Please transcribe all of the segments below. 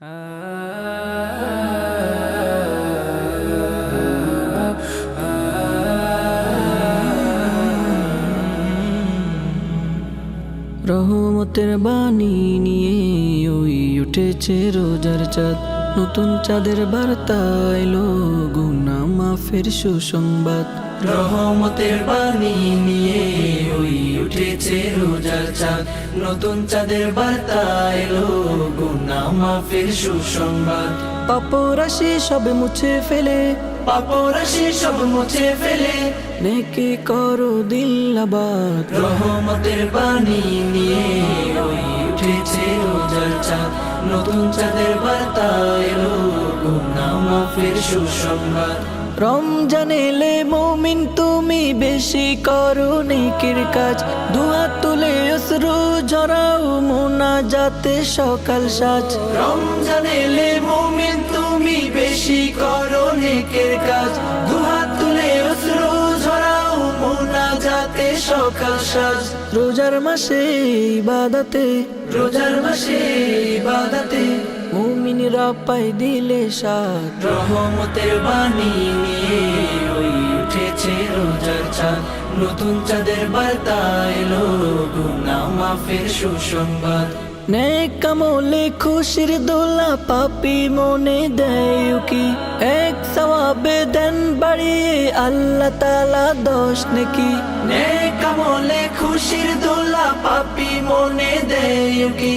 রহমতের বাণী নিয়ে ওই উঠেছে রোজার চাঁদ, নতুন চাঁদের বার্তা এলো গুনাহ মাফের সুসংবাদ। রহমতের বাণী নিয়ে ওই উঠেছে রোজার চাঁদ, নতুন চাঁদের বার্তা এলো গুনাহ মাফের সুসংবাদ। পাপরাশি সব মুছে ফেলে, পাপরাশি সব মুছে ফেলে, নেকি করো দিল আবাদ। রহমতের বাণী নিয়ে ওই উঠেছে রোজার চাঁদ, নতুন চাঁদের বার্তা এলো গুনাহ মাফের সুসংবাদ। রমজান এলে মুমিন তুমি বেশি করো নেকির কাজ, দুয়া তুলে অশ্রু ঝরাও মুনাজাতে সকাল সাজ। রমজান এলে মুমিন তুমি বেশি করো নেকের কাজ, দুহাত তুলে অশ্রু ঝরাও মুনাজাতে সকাল সাজ। রোজার মাসে ইবাদতে, রোজার মাসে ইবাদতে, মুমিনরা পায় দিলে সাথ। রহমতের বাণী নিয়ে ওই উঠেছে রোজার চাঁদ, নতুন চাঁদের বার্তা এলো গুনাহ মাফের সুসংবাদ। নেক আমলে খুশির দোলা পাপী মনে দেয় কি, এক সওয়াবে দেন বাড়িয়ে আল্লাহ তাআলা 10 নেকি। নেক আমলে খুশির দোলা পাপী মনে দেয় কি,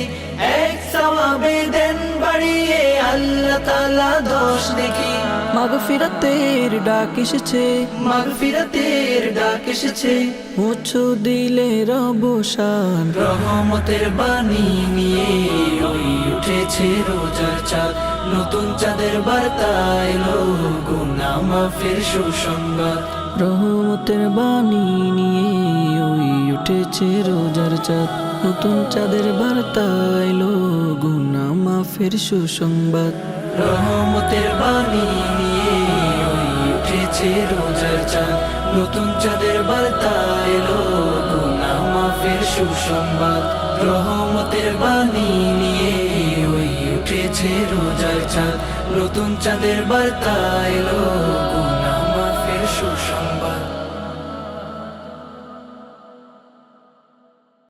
এক সওয়াবে দেন বাড়িয়ে আল্লাহ তাআলা 10 নেকি। মাগফিরাতের ডাক এসেছে, মাগফিরাতের ডাক এসেছে, মুছো দিলে অবসান। রহমতের বাণী নিয়ে ওই উঠেছে রোজার চাঁদ, নতুন চাঁদের বার্তা এলো গুনাহ মাফের সুসংবাদ। রহমতের বাণী নিয়ে ওই উঠেছে রোজার চাঁদ, নতুন চাঁদের বার্তা এলো গুনাহ মাফের সুসংবাদ। রহমতের বাণী নিয়ে ওই উঠেছে রোজার চাঁদ, নতুন চাঁদের বার্তা এলো গুনাহ মাফের সুসংবাদ। রহমতের বাণী নিয়ে ওই উঠেছে রোজার চাঁদ, নতুন চাঁদের বার্তা এলো গুনাহ মাফের সুসংবাদ।